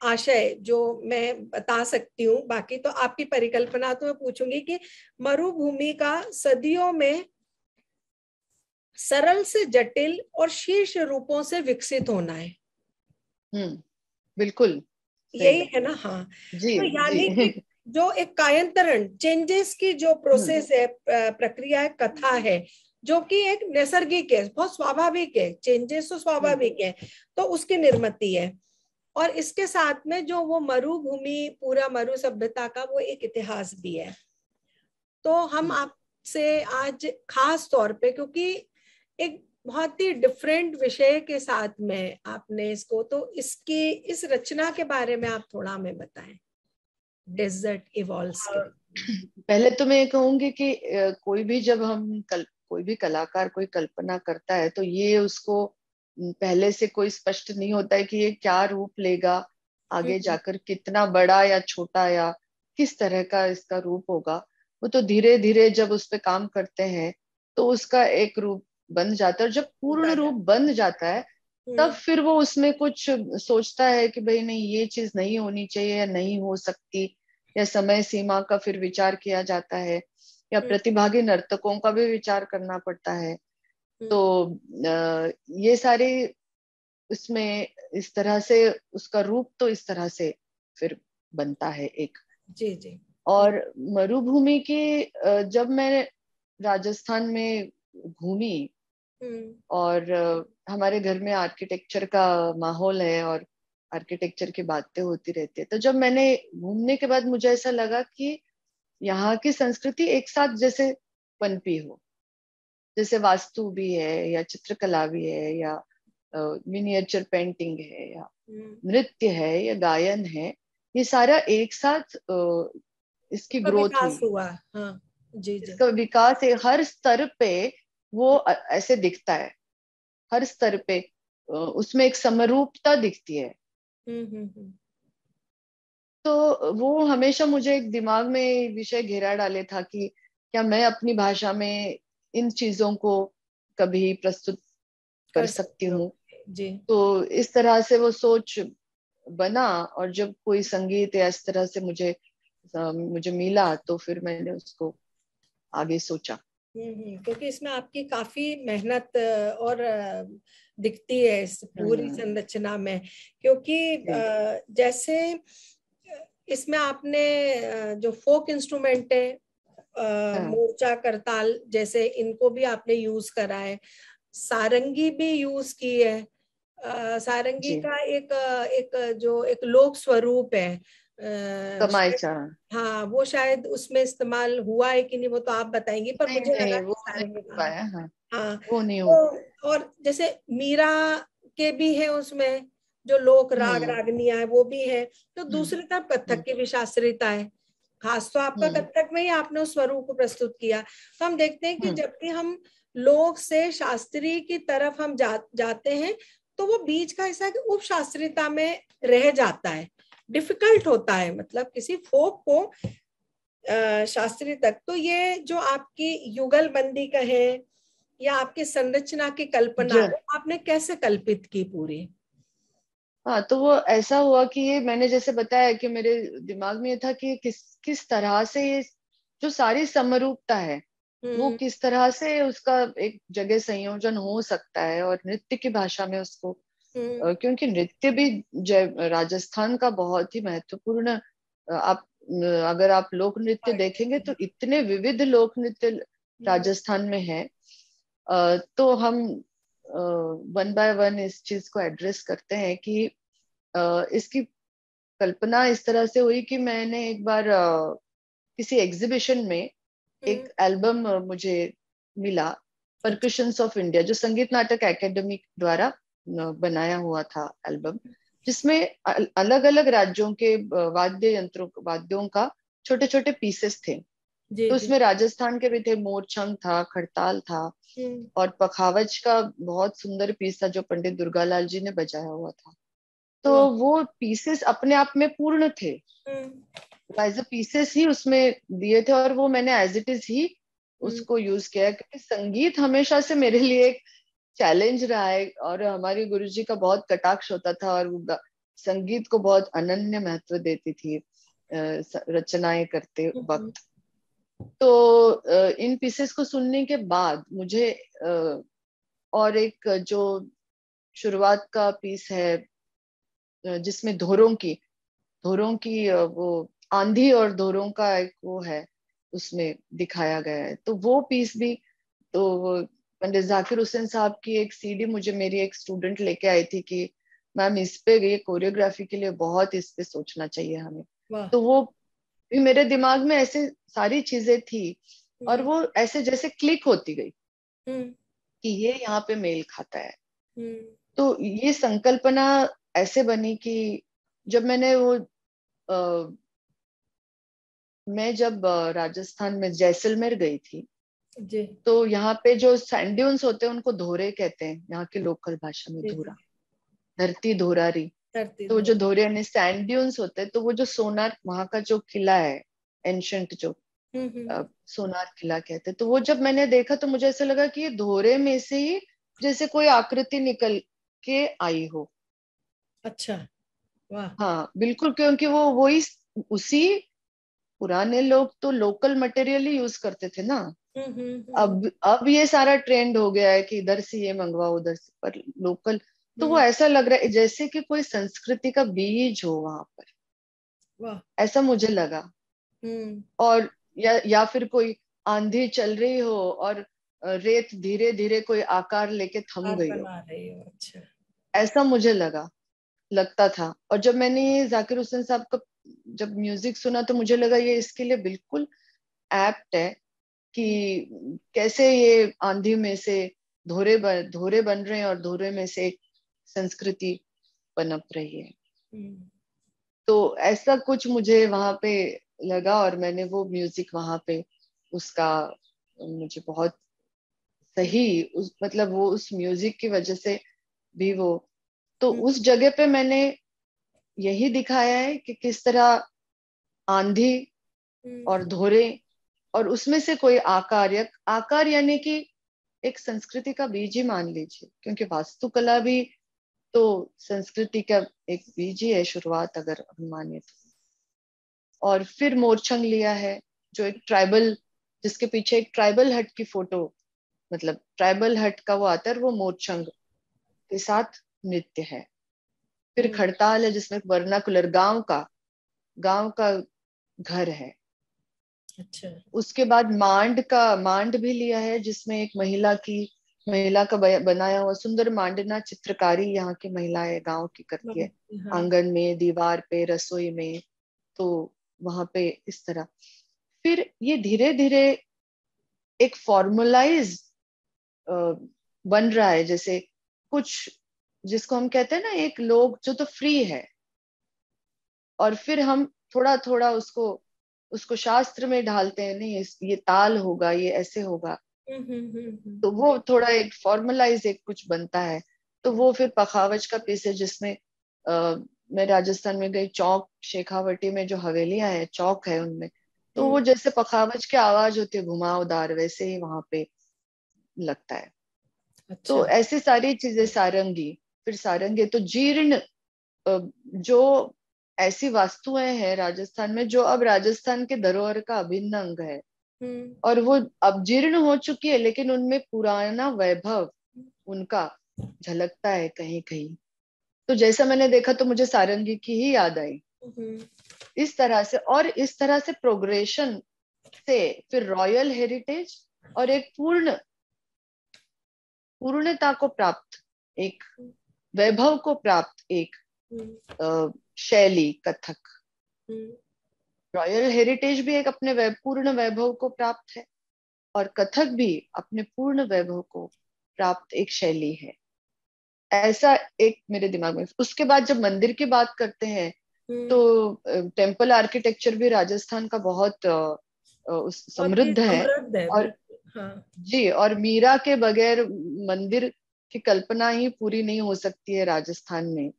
आशय जो मैं बता सकती हूँ, बाकी तो आपकी परिकल्पना तो मैं पूछूंगी, कि मरुभूमि का सदियों में सरल से जटिल और शीर्ष रूपों से विकसित होना है। बिल्कुल यही है ना? हाँ। जी तो यानी जी। कि जो एक कायांतरण, चेंजेस की जो प्रोसेस है, प्रक्रिया है, कथा है, जो कि एक नैसर्गिक है, बहुत स्वाभाविक है, चेंजेस तो स्वाभाविक है, तो उसकी निर्मिति है। और इसके साथ में जो वो मरुभूमि, पूरा मरु सभ्यता का वो एक इतिहास भी है। तो हम आपसे आज खास तौर पे, क्योंकि एक बहुत ही डिफरेंट विषय के साथ में आपने इसको, तो इसकी इस रचना के बारे में आप थोड़ा हमें बताएं, डेजर्ट इवॉल्व्स के बारे में। पहले तो मैं ये कहूंगी कि कोई भी जब कोई भी कलाकार कोई कल्पना करता है तो ये उसको पहले से कोई स्पष्ट नहीं होता है कि ये क्या रूप लेगा, आगे हम्म, जाकर कितना बड़ा या छोटा या किस तरह का इसका रूप होगा। वो तो धीरे धीरे जब उस पे काम करते हैं तो उसका एक रूप बन जाता है, और जब पूर्ण दादा। रूप बन जाता है तब हम्म, फिर वो उसमें कुछ सोचता है कि भाई नहीं ये चीज नहीं होनी चाहिए या नहीं हो सकती, या समय सीमा का फिर विचार किया जाता है, या हम्म, प्रतिभागी नर्तकों का भी विचार करना पड़ता है। तो हम्म, ये सारे उसमें इस तरह से उसका रूप तो इस तरह से फिर बनता है एक। जी जी। हम्म, और मरुभूमि की जब मैं राजस्थान में घूमी, हम्म, और हमारे घर में आर्किटेक्चर का माहौल है और आर्किटेक्चर की बातें होती रहती है, तो जब मैंने घूमने के बाद मुझे ऐसा लगा कि यहाँ की संस्कृति एक साथ जैसे पनपी हो, जैसे वास्तु भी है या चित्रकला भी है या मिनिएचर पेंटिंग है या हम्म। नृत्य है या गायन है, ये सारा एक साथ इसकी उसका ग्रोथ विकास हुई। हुआ। हाँ, जी जी। इसका विकास है हर स्तर पे, वो ऐसे दिखता है हर स्तर पे, उसमें एक समरूपता दिखती है। हम्म। तो वो हमेशा मुझे एक दिमाग में विषय घेरा डाले था कि क्या मैं अपनी भाषा में इन चीजों को कभी प्रस्तुत कर कर सकती सकते हो। हूँ। जी। तो इस तरह से वो सोच बना, और जब कोई संगीत या इस तरह से मुझे मिला तो फिर मैंने उसको आगे सोचा। क्योंकि इसमें आपकी काफी मेहनत और दिखती है इस पूरी हम्म। संरचना में। क्योंकि जी। जैसे इसमें आपने जो फोक इंस्ट्रूमेंट है, हाँ। मोर्चा करताल जैसे, इनको भी आपने यूज करा है। सारंगी भी यूज की है। सारंगी जी। का एक जो एक लोक स्वरूप है, शायद। कमाईचा। हाँ, वो शायद उसमें इस्तेमाल हुआ है कि नहीं, वो तो आप बताएंगी, पर नहीं मुझे लगा नहीं, कि वो नहीं सारंगी। हो हाँ। पाया। हाँ, हाँ। वो नहीं हो पाया। तो और जैसे मीरा के भी है उसमें, जो लोक राग हम्म। रागनियां है वो भी है। तो हम्म। दूसरी तरफ कथक हम्म। की भी शास्त्रीयता है। खास तो आपका हम्म। कथक में ही आपने उस स्वरूप को प्रस्तुत किया। तो हम देखते हैं कि हम्म। जबकि हम लोक से शास्त्रीय की तरफ हम जाते हैं, तो वो बीच का हिस्सा कि उप शास्त्रीयता में रह जाता है। डिफिकल्ट होता है, मतलब किसी फोक को शास्त्रीय तक। तो ये जो आपकी युगलबंदी का है, या आपकी संरचना की कल्पना, जो वो आपने कैसे कल्पित की पूरी? हाँ, तो वो ऐसा हुआ कि ये मैंने जैसे बताया कि मेरे दिमाग में ये था कि किस किस तरह से ये जो सारी समरूपता है वो हम्म, किस तरह से उसका एक जगह संयोजन हो सकता है, और नृत्य की भाषा में उसको हम्म, क्योंकि नृत्य भी जय राजस्थान का बहुत ही महत्वपूर्ण अगर आप लोक नृत्य देखेंगे तो इतने विविध लोक नृत्य हम्म, राजस्थान में है। तो हम वन बाय वन इस चीज को एड्रेस करते हैं कि इसकी कल्पना इस तरह से हुई कि मैंने एक बार किसी एग्जीबिशन में हम्म, एक एल्बम मुझे मिला, अच्छा। परकशंस ऑफ इंडिया, जो संगीत नाटक एकेडमी द्वारा बनाया हुआ था एल्बम, जिसमें अलग अलग राज्यों के वाद्यों का छोटे छोटे पीसेस थे। जी तो जी। उसमें राजस्थान के भी थे, मोरछंग था, खड़ताल था, हम्म, और पखावज का बहुत सुंदर पीस था जो पंडित दुर्गालाल जी ने बजाया हुआ था। तो वाह। वो पीसेस अपने आप में पूर्ण थे, हम्म, एज अ पीसेस ही उसमें दिए थे, और वो मैंने एज इट इज ही हम्म, उसको यूज किया, क्योंकि संगीत हमेशा से मेरे लिए एक चैलेंज रहा है, और हमारी गुरुजी का बहुत कटाक्ष होता था, और वो संगीत को बहुत अनन्य महत्व देती थी रचनाएं करते हम्म, वक्त। तो इन पीसेस को सुनने के बाद मुझे और एक जो शुरुआत का पीस है जिसमें धोरों की वो आंधी और धोरों का एक वो है, उसमें दिखाया गया है, तो वो पीस भी। तो वो पंडित जाकिर हुसैन साहब की एक सीडी मुझे मेरी एक स्टूडेंट लेके आई थी कि मैम इस पे ये कोरियोग्राफी के लिए बहुत इस पे सोचना चाहिए हमें। वाह। तो वो भी मेरे दिमाग में ऐसे सारी चीजें थी, और हम्म, वो ऐसे जैसे क्लिक होती गई, हम्म, कि ये यहाँ पे मेल खाता है। तो ये संकल्पना ऐसे बनी कि जब मैंने वो मैं जब राजस्थान में जैसलमेर गई थी जी तो यहाँ पे जो सैंड ड्यून्स होते हैं उनको धोरे कहते हैं, यहाँ की लोकल भाषा में जी जी। धोरा, धरती धोरारी। धरती तो वो धो। जो धोरे यानी सैंड ड्यून्स होते हैं, तो वो जो सोनार वहां का जो किला है एंशंट जो हम्म। सोनार किला कहते हैं, तो वो जब मैंने देखा तो मुझे ऐसा लगा कि ये धोरे में से ही जैसे कोई आकृति निकल के आई हो। अच्छा। वाह। हाँ बिल्कुल, क्योंकि वो वही उसी पुराने लोग तो लोकल मटेरियल ही यूज करते थे ना। हम्म। अब ये सारा ट्रेंड हो गया है कि इधर से ये मंगवाओ उधर से, पर लोकल तो वो हम्म। ऐसा लग रहा है जैसे कि कोई संस्कृति का बीज हो वहां पर, वाह। ऐसा मुझे लगा। हम्म। और या फिर कोई आंधी चल रही हो और रेत धीरे धीरे कोई आकार लेके थम हार गई हो, बना रही हो। अच्छा। ऐसा मुझे लगता था। और जब मैंने ये जाकिर हुसैन साहब का जब म्यूजिक सुना तो मुझे लगा ये इसके लिए बिल्कुल एप्ट है कि कैसे ये आंधी में से धोरे बन रहे हैं और धोरे में से एक संस्कृति पनप रही है। हम्म। तो ऐसा कुछ मुझे वहां पे लगा और मैंने वो म्यूजिक वहां पे उसका मुझे बहुत सही उस मतलब वो उस म्यूजिक की वजह से भी वो, तो उस जगह पे मैंने यही दिखाया है कि किस तरह आंधी और धोरे और उसमें से कोई आकार या आकार यानी कि एक संस्कृति का बीज ही मान लीजिए, क्योंकि वास्तुकला भी तो संस्कृति का एक बीज ही है, शुरुआत अगर हम माने तो। और फिर मोरछंग लिया है जो एक ट्राइबल, जिसके पीछे एक ट्राइबल हट की फोटो, मतलब ट्राइबल हट का वो आता है, वो मोरछंग के साथ नृत्य है। फिर खड़ताल है जिसमें वर्नाकुलर गांव का घर है। अच्छा। उसके बाद मांड भी लिया है जिसमें एक महिला का बनाया हुआ सुंदर मांडना चित्रकारी यहाँ की महिलाएं गांव की करती है, हाँ। आंगन में, दीवार पे, रसोई में। तो वहां पे इस तरह फिर ये धीरे धीरे एक फॉर्मुलाइज बन रहा है, जैसे कुछ जिसको हम कहते हैं ना एक लोग जो तो फ्री है, और फिर हम थोड़ा थोड़ा उसको उसको शास्त्र में ढालते हैं, नहीं ये ताल होगा, ये ऐसे होगा। तो वो थोड़ा एक फॉर्मलाइज एक कुछ बनता है। तो वो फिर पखावज का पीस है जिसमें मैं राजस्थान में गई, चौक शेखावटी में जो हवेलियां है चौक है उनमें, तो वो जैसे पखावज की आवाज होती है घुमावदार, वैसे ही वहां पे लगता है। अच्छा। तो ऐसी सारी चीजें, सारंगी, फिर सारंगी तो जीर्ण जो ऐसी वास्तुएं हैं राजस्थान में जो अब राजस्थान के धरोहर का अभिन्न अंग है, और वो अब जीर्ण हो चुकी है लेकिन उनमें पुराना वैभव उनका झलकता है कहीं कहीं। तो जैसा मैंने देखा तो मुझे सारंगी की ही याद आई इस तरह से। और इस तरह से प्रोग्रेशन से फिर रॉयल हेरिटेज और एक पूर्णता को प्राप्त, एक वैभव को प्राप्त एक शैली कथक। रॉयल हेरिटेज भी एक अपने पूर्ण वैभव को प्राप्त है और कथक भी अपने पूर्ण वैभव को प्राप्त एक शैली है। ऐसा एक मेरे दिमाग में। उसके बाद जब मंदिर की बात करते हैं तो टेम्पल आर्किटेक्चर भी राजस्थान का बहुत बहुत ही समृद्ध है। समृद्ध है, और बिल्कुल। हाँ। जी, और मीरा के बगैर मंदिर की कल्पना ही पूरी नहीं हो सकती है राजस्थान में।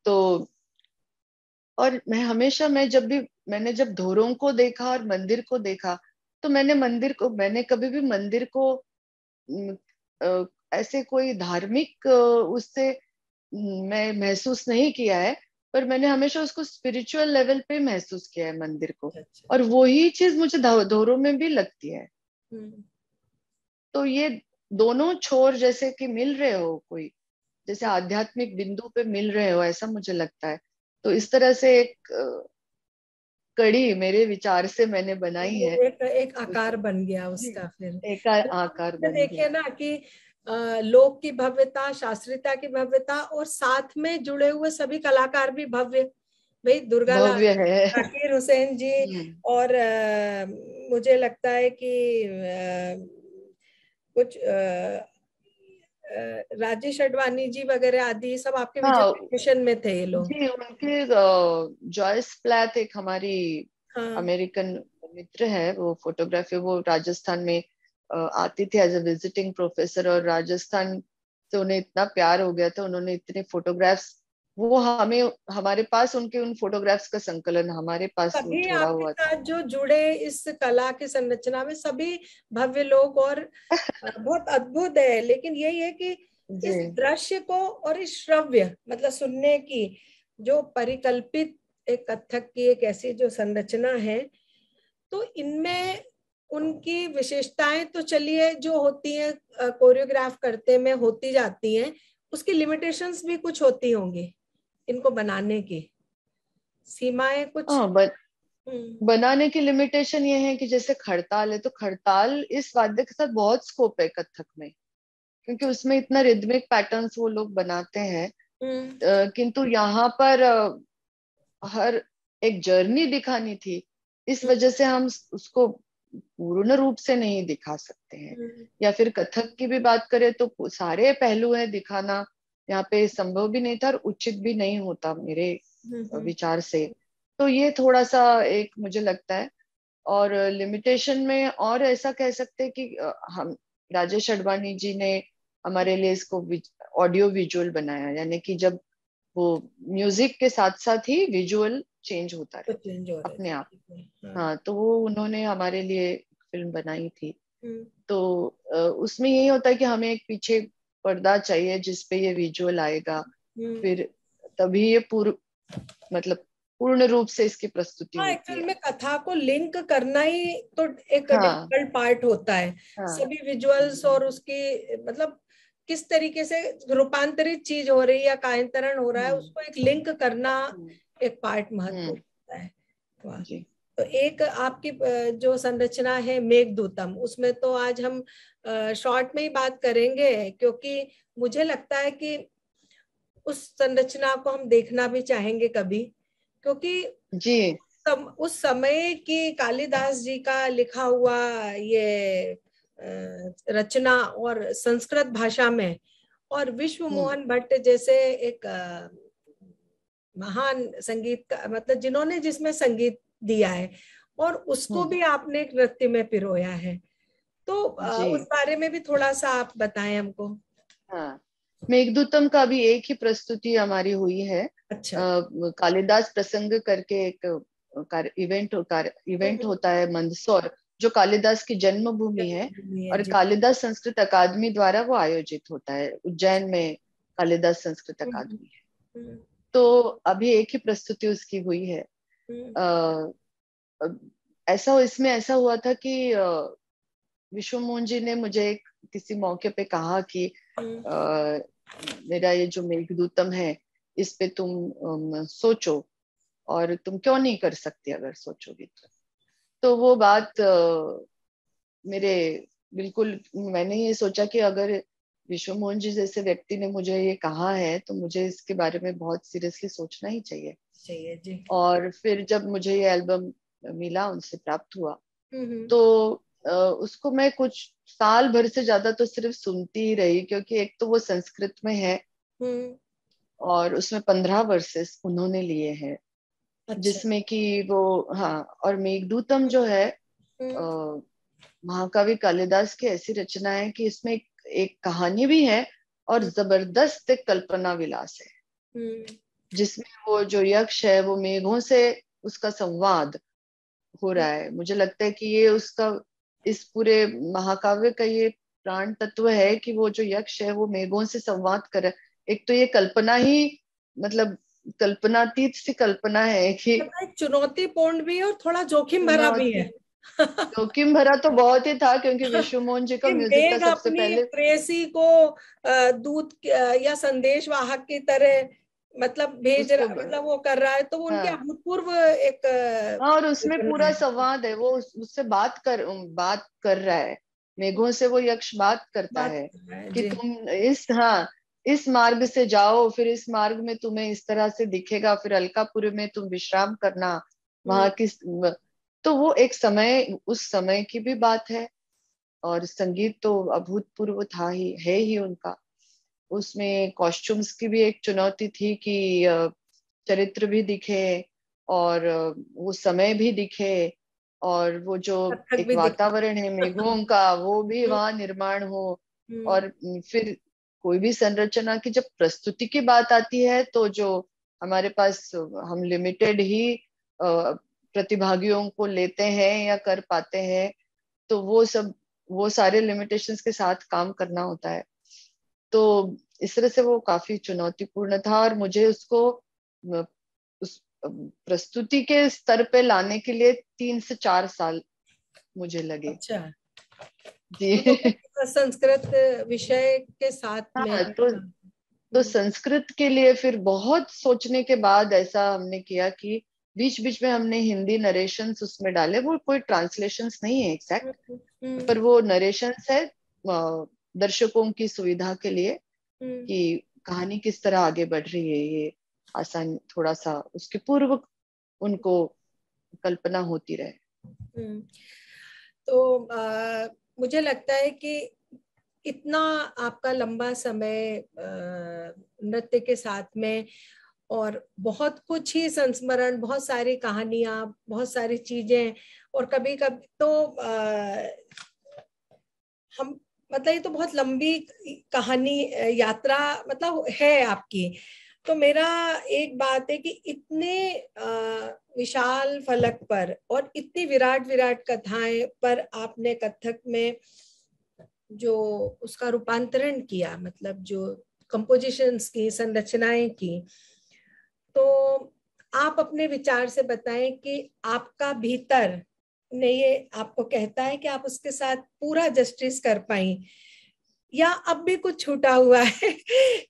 तो और मैंने जब धोरों को देखा और मंदिर को देखा, तो मैंने कभी भी मंदिर को अम, ऐसे कोई धार्मिक उससे मैं महसूस नहीं किया है, पर मैंने हमेशा उसको स्पिरिचुअल लेवल पे महसूस किया है मंदिर को। अच्छा। और वही चीज मुझे धोरों में भी लगती है। तो ये दोनों छोर जैसे कि मिल रहे हो, कोई जैसे आध्यात्मिक बिंदु पे मिल रहे हो, ऐसा मुझे लगता है। तो इस तरह से एक कड़ी मेरे विचार से मैंने बनाई वो है। एक उस आकार बन गया जी, उसका फिर। एक आकार बन देखिए गया। ना कि लोक की भव्यता, शास्त्रीयता की भव्यता और साथ में जुड़े हुए सभी कलाकार भी भव्य। भाई दुर्गा लाल, भव्य है। जाकिर हुसैन जी। और मुझे लगता है कि कुछ राजेश अडवाणी जी वगैरह आदि सब आपके हाँ विजुअलाइजेशन में थे ये लोग? जी, उनके जॉयस प्लैथ एक हमारी हाँ, अमेरिकन मित्र है, वो फोटोग्राफी, वो राजस्थान में आती थी एज अ विजिटिंग प्रोफेसर, और राजस्थान से उन्हें इतना प्यार हो गया था, उन्होंने इतने फोटोग्राफ्स, वो हमें, हमारे पास उनके उन फोटोग्राफ्स का संकलन हमारे पास वो सभी छोड़ा आपके हुआ था। साथ जो जुड़े इस कला की संरचना में सभी भव्य लोग, और बहुत अद्भुत है। लेकिन यही है कि जी इस दृश्य को और इस श्रव्य मतलब सुनने की जो परिकल्पित एक कथक की एक ऐसी जो संरचना है, तो इनमें उनकी विशेषताएं तो चलिए जो होती हैं कोरियोग्राफ करते में होती जाती हैं, उसकी लिमिटेशंस भी कुछ होती होंगी इनको बनाने की, सीमाएं कुछ। हाँ। हम्म। बनाने की लिमिटेशन ये है कि जैसे खड़ताल है, तो खड़ताल इस वाद्य के साथ बहुत स्कोप है कथक में, क्योंकि उसमें इतना रिदमिक पैटर्न्स वो लोग बनाते हैं। हम्म। किंतु यहाँ पर हर एक जर्नी दिखानी थी, इस हम्म। वजह से हम उसको पूर्ण रूप से नहीं दिखा सकते हैं। हम्म। या फिर कथक की भी बात करें तो सारे पहलू है दिखाना यहाँ पे संभव भी नहीं था और उचित भी नहीं होता मेरे हम्म। विचार से। तो ये थोड़ा सा एक मुझे लगता है। और लिमिटेशन में और ऐसा कह सकते हैं कि हम, राजेश अडवाणी जी ने हमारे लिए इसको ऑडियो विजुअल बनाया, यानी कि जब वो म्यूजिक के साथ साथ ही विजुअल चेंज होता तो रहे चेंज हो रहे अपने आप। थे। हाँ। हाँ, तो वो उन्होंने हमारे लिए फिल्म बनाई थी। हम्म। तो उसमें यही होता है कि हमें एक पीछे पर्दा चाहिए जिसपे ये विजुअल आएगा, हम्म। फिर तभी ये पूर्ण, मतलब पूर्ण रूप से इसकी प्रस्तुति हाँ, होती एक्चुअल है। में कथा को लिंक करना ही तो एक हाँ डिफिकल्ट पार्ट होता है। हाँ सभी विजुअल्स और उसकी मतलब किस तरीके से रूपांतरित चीज हो रही है या कायांतरण हो रहा है, हम्म उसको एक लिंक करना हम्म एक पार्ट महत्वपूर्ण हम्म, होता है। वाह। जी तो एक आपकी जो संरचना है मेघदूतम, उसमें तो आज हम शॉर्ट में ही बात करेंगे, क्योंकि मुझे लगता है कि उस संरचना को हम देखना भी चाहेंगे कभी, क्योंकि जी। उस समय की कालिदास जी का लिखा हुआ ये रचना और संस्कृत भाषा में, और विश्व हम्म मोहन भट्ट जैसे एक महान संगीत का मतलब जिन्होंने जिसमें संगीत दिया है, और उसको हम्म भी आपने एक नृत्य में पिरोया है, तो जी उस बारे में भी थोड़ा सा आप बताएं हमको। हाँ। मेघदूतम का भी एक ही प्रस्तुति हमारी हुई है। अच्छा। कालिदास प्रसंग करके एक इवेंट हम्म। होता है मंदसौर, जो कालिदास की जन्मभूमि है। जन्मभूमि है और जी। कालिदास संस्कृत अकादमी द्वारा वो आयोजित होता है, उज्जैन में कालिदास संस्कृत हम्म। अकादमी है। हम्म। तो अभी एक ही प्रस्तुति उसकी हुई है। हम्म। अ, ऐसा इसमें ऐसा हुआ था कि विश्व मोहन जी ने मुझे किसी मौके पे कहा कि हम्म। अ, मेरा ये जो मेघदूतम है, इस पे तुम सोचो, और तुम क्यों नहीं कर सकती अगर सोचोगी तो वो बात मेरे बिल्कुल, मैंने ये सोचा कि अगर विश्व मोहन जी जैसे व्यक्ति ने मुझे ये कहा है तो मुझे इसके बारे में बहुत सीरियसली सोचना ही चाहिए। चाहिए जी। और फिर जब मुझे ये एल्बम मिला, उनसे प्राप्त हुआ, हम्म। तो उसको मैं कुछ साल भर से ज्यादा तो सिर्फ सुनती ही रही, क्योंकि एक तो वो संस्कृत में है हम्म। और उसमें 15 वर्सेस उन्होंने लिए हैं, अच्छा। जिसमें कि वो, हाँ, और मेघदूतम जो है हम्म। अ, महाकवि कालिदास की ऐसी रचना है कि इसमें एक कहानी भी है और हम्म। जबरदस्त एक कल्पना विलास है, हम्म। जिसमें वो जो यक्ष है वो मेघों से उसका संवाद हो रहा है। मुझे लगता है कि ये उसका, इस पूरे महाकाव्य का ये प्राण तत्व है कि वो जो यक्ष है वो मेघों से संवाद कर रहा है। एक तो ये कल्पना ही, मतलब कल्पनातीत सी कल्पना है कि मतलब एक चुनौतीपूर्ण भी है और थोड़ा जोखिम भरा भी चुनौती, है। जोखिम भरा तो बहुत ही था, क्योंकि विश्व मोहन जी का कि म्यूजिक का मेघ सबसे अपनी पहले, प्रेयसी को दूत या संदेश वाहक की तरह मतलब भेज उसको रहा, मतलब वो कर रहा है, तो वो उनके हाँ अभूतपूर्व एक हाँ, और उसमें कल्पना पूरा है। संवाद है, वो उससे बात कर रहा है, मेघों से वो यक्ष बात करता बात है कर रहा है कि जी। तुम इस, हाँ, इस मार्ग से जाओ, फिर इस मार्ग में तुम्हें इस तरह से दिखेगा, फिर अलकापुरी में तुम विश्राम करना, हम्म। वहां की, तो वो एक समय, उस समय की भी बात है। और संगीत तो अभूतपूर्व था ही, है ही उनका। उसमें कॉस्ट्यूम्स की भी एक चुनौती थी कि चरित्र भी दिखे और वो समय भी दिखे और वो जो कथक एक भी दिखा। वातावरण है मेघों का वो भी हम्म, वहां निर्माण हो। हम्म, और फिर कोई भी संरचना की जब प्रस्तुति की बात आती है तो जो हमारे पास हम लिमिटेड ही प्रतिभागियों को लेते हैं या कर पाते हैं, तो वो सारे लिमिटेशंस के साथ काम करना होता है। तो इस तरह से वो काफी चुनौतीपूर्ण था और मुझे उसको उस प्रस्तुति के स्तर पे लाने के लिए 3 से 4 साल मुझे लगे। अच्छा। जी। तो संस्कृत विषय के साथ में। हाँ, तो संस्कृत के लिए फिर बहुत सोचने के बाद ऐसा हमने किया कि बीच बीच में हमने हिंदी नरेशंस उसमें डाले। वो कोई ट्रांसलेशंस नहीं है एग्जैक्ट, हम्म, पर वो नरेशंस है दर्शकों की सुविधा के लिए हम्म, कि कहानी किस तरह आगे बढ़ रही है, ये आसान थोड़ा सा उसके पूर्व उनको कल्पना होती रहे। हम्म। तो मुझे लगता है कि इतना आपका लंबा समय नृत्य के साथ में, और बहुत कुछ ही संस्मरण, बहुत सारी कहानियां, बहुत सारी चीजें, और कभी कभी तो हम, मतलब ये तो बहुत लंबी कहानी, यात्रा मतलब है आपकी। तो मेरा एक बात है कि इतने विशाल फलक पर और इतनी विराट विराट कथाएं पर आपने कथक में जो उसका रूपांतरण किया, मतलब जो कंपोजिशंस की, संरचनाएं की, तो आप अपने विचार से बताएं कि आपका भीतर ने ये आपको कहता है कि आप उसके साथ पूरा जस्टिस कर पाई, या अब भी कुछ छूटा हुआ है?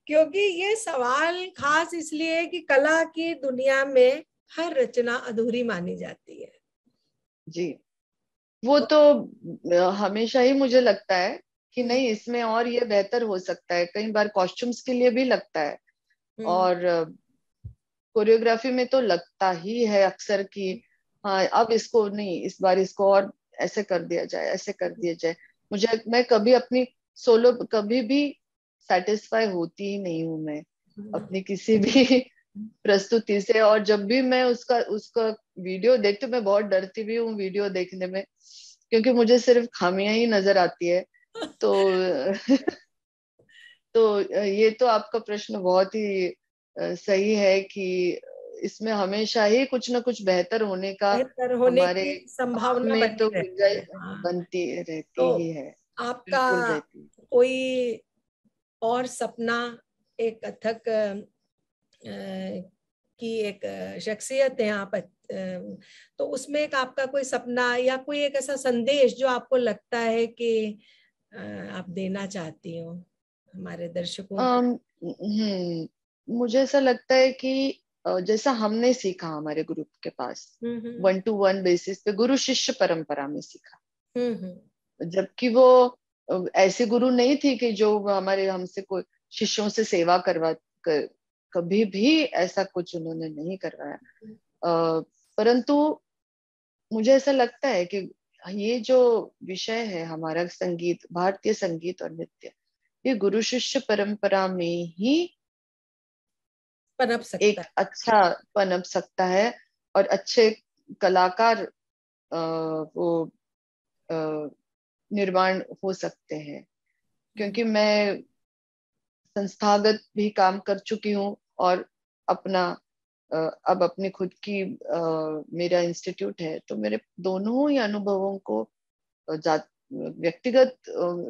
क्योंकि ये सवाल खास इसलिए है कि कला की दुनिया में हर रचना अधूरी मानी जाती है। जी, वो तो हमेशा ही मुझे लगता है कि हम्म, नहीं, इसमें और ये बेहतर हो सकता है। कई बार कॉस्ट्यूम्स के लिए भी लगता है हम्म, और कोरियोग्राफी में तो लगता ही है अक्सर कि हाँ, अब इसको नहीं, इस बार इसको और ऐसे कर दिया जाए, ऐसे कर दिया जाए। मैं कभी अपनी सोलो कभी भी सेटिस्फाई होती ही नहीं हूं मैं अपनी किसी भी प्रस्तुति से। और जब भी मैं उसका उसका वीडियो देखती हूँ, मैं बहुत डरती भी हूँ वीडियो देखने में, क्योंकि मुझे सिर्फ खामियां ही नजर आती है। तो तो ये तो आपका प्रश्न बहुत ही सही है कि इसमें हमेशा ही कुछ ना कुछ बेहतर होने का बेहतर होने हमारे की काम संभावना में बनी तो रहती है। गुंजाइश हाँ। बनती रहती तो ही है। आपका बिल्कुल रहती है। कोई और सपना, एक कथक की एक शख्सियत है आप, तो उसमें एक आपका कोई सपना या कोई एक ऐसा संदेश जो आपको लगता है कि आप देना चाहती हो हमारे दर्शकों को? मुझे ऐसा लगता है कि जैसा हमने सीखा हमारे ग्रुप के पास हम्म, 1-to-1 बेसिस पे गुरु शिष्य परंपरा में सीखा। हम्म, हम्म, जबकि वो ऐसी गुरु नहीं थी कि जो हमारे हमसे कोई शिष्यों से सेवा कभी भी ऐसा कुछ उन्होंने नहीं करवाया। परंतु मुझे ऐसा लगता है कि ये जो विषय है हमारा संगीत, भारतीय संगीत और नृत्य, ये गुरु शिष्य परंपरा में ही पनप सकता एक है। अच्छा पनप सकता है और अच्छे कलाकार वो अ, निर्माण हो सकते हैं। हम्म, क्योंकि मैं संस्थागत भी काम कर चुकी हूँ और अपना अ, अब अपनी खुद की मेरा इंस्टीट्यूट है, तो मेरे दोनों ही अनुभवों को व्यक्तिगत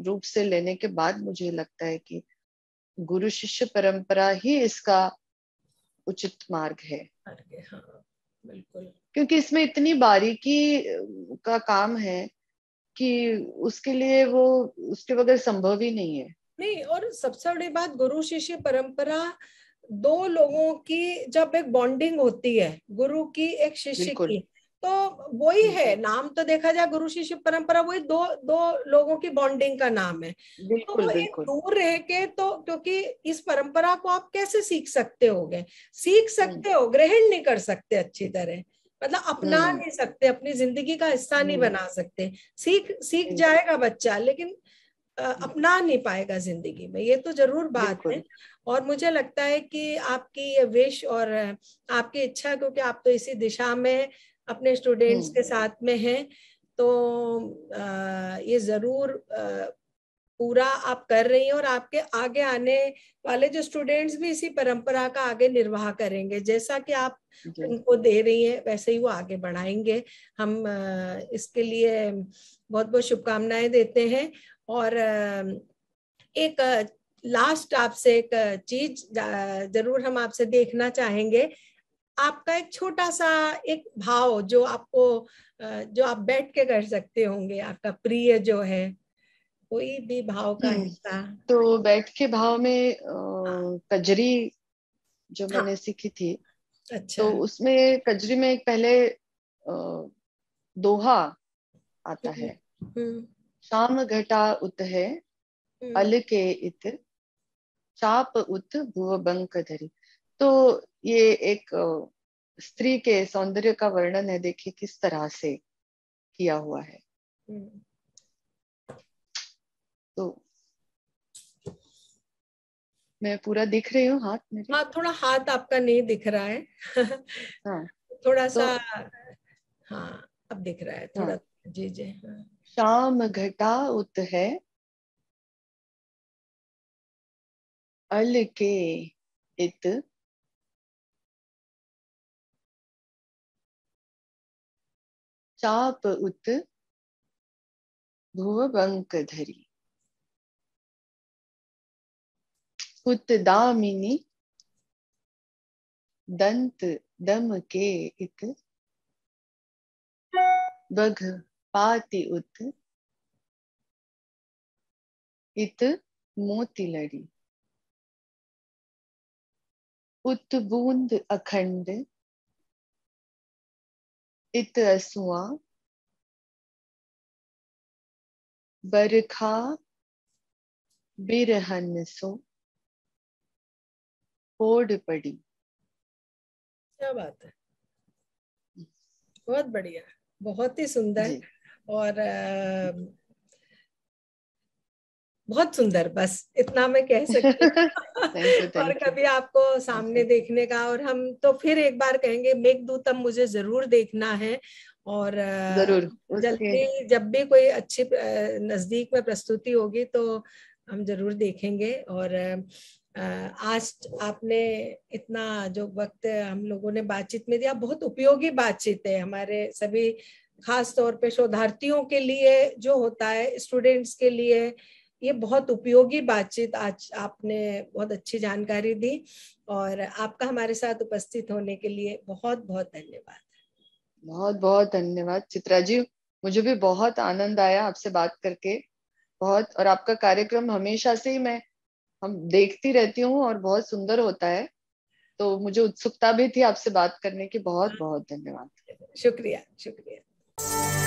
रूप से लेने के बाद मुझे लगता है कि गुरु शिष्य परंपरा ही इसका उचित मार्ग है। हाँ, बिल्कुल। क्योंकि इसमें इतनी बारीकी का काम है कि उसके लिए वो उसके बगैर संभव ही नहीं है। नहीं, और सबसे बड़ी बात, गुरु शिष्य परंपरा दो लोगों की जब एक बॉन्डिंग होती है, गुरु की एक शिष्य बिल्कुल। की, तो वही हम्म, है नाम। तो देखा जाए गुरु शिष्य परंपरा, वही दो दो लोगों की बॉन्डिंग का नाम है। तो बिल्कुल वो एक बिल्कुल। दूर रह के, तो क्योंकि इस परंपरा को आप कैसे सीख सकते होगे? सीख हम्म, सकते हो, ग्रहण नहीं कर सकते अच्छी तरह, मतलब अपना हम्म, नहीं सकते, अपनी जिंदगी का हिस्सा नहीं हम्म, बना सकते। सीख सीख हम्म, जाएगा बच्चा, लेकिन अपना नहीं पाएगा जिंदगी में, ये तो जरूर बात है। बिल्कुल। और मुझे लगता है कि आपकी ये विश और आपकी इच्छा, क्योंकि आप तो इसी दिशा में अपने स्टूडेंट्स के साथ में हैं, तो ये जरूर पूरा आप कर रही हैं, और आपके आगे आने वाले जो स्टूडेंट्स भी इसी परंपरा का आगे निर्वाह करेंगे, जैसा कि आप जी। उनको दे रही हैं वैसे ही वो आगे बढ़ाएंगे। हम इसके लिए बहुत बहुत शुभकामनाएं देते हैं। और एक लास्ट आपसे एक चीज जरूर हम आपसे देखना चाहेंगे, आपका एक छोटा सा एक भाव जो आपको जो आप बैठ के कर सकते होंगे, आपका प्रिय जो है, कोई भी भाव का हिस्सा। तो बैठ के भाव में हाँ। कजरी जो हाँ। मैंने सीखी थी, अच्छा। तो उसमें कजरी में एक पहले दोहा आता हम्म। है। हम्म। शाम घटा उत है, हम्म। अल के इत, चाप उत भुव बंक धरी। तो ये एक स्त्री के सौंदर्य का वर्णन है, देखिए किस तरह से किया हुआ है। हम्म। तो मैं पूरा दिख रही हूँ हाथ मेरे? हाँ, थोड़ा हाथ आपका नहीं दिख रहा है। हाँ। थोड़ा तो सा। हाँ, अब दिख रहा है थोड़ा। हाँ, जी जी। हाँ। शाम घटा उत है, अल के इत, चाप उत भुव बंक धरी। उत दामिनी दंत दम के इत, बघ पाति उत, इत मोती लड़ी। उत बूंद अखंड, इत असुआ, बरखा बिरहन सो, ओढ़ पड़ी। क्या बात है, बहुत बढ़िया, बहुत ही सुंदर। जी। और बहुत सुंदर, बस इतना मैं कह सकती हूँ। थैंक यू, और थैंक यू, कभी आपको थैंक सामने यू। देखने का, और हम तो फिर एक बार कहेंगे मेघदूतम मुझे जरूर देखना है। और जरूर उसके। जल्दी जब भी कोई अच्छी नजदीक में प्रस्तुति होगी तो हम जरूर देखेंगे। और आज आपने इतना जो वक्त हम लोगों ने बातचीत में दिया, बहुत उपयोगी बातचीत है हमारे सभी, खास तौर पे शोधार्थियों के लिए जो होता है, स्टूडेंट्स के लिए ये बहुत उपयोगी बातचीत। आज आपने बहुत अच्छी जानकारी दी, और आपका हमारे साथ उपस्थित होने के लिए बहुत बहुत धन्यवाद। बहुत बहुत धन्यवाद चित्रा जी। मुझे भी बहुत आनंद आया आपसे बात करके, बहुत। और आपका कार्यक्रम हमेशा से ही मैं हम देखती रहती हूँ और बहुत सुंदर होता है। तो मुझे उत्सुकता भी थी आपसे बात करने की। बहुत बहुत धन्यवाद। शुक्रिया शुक्रिया।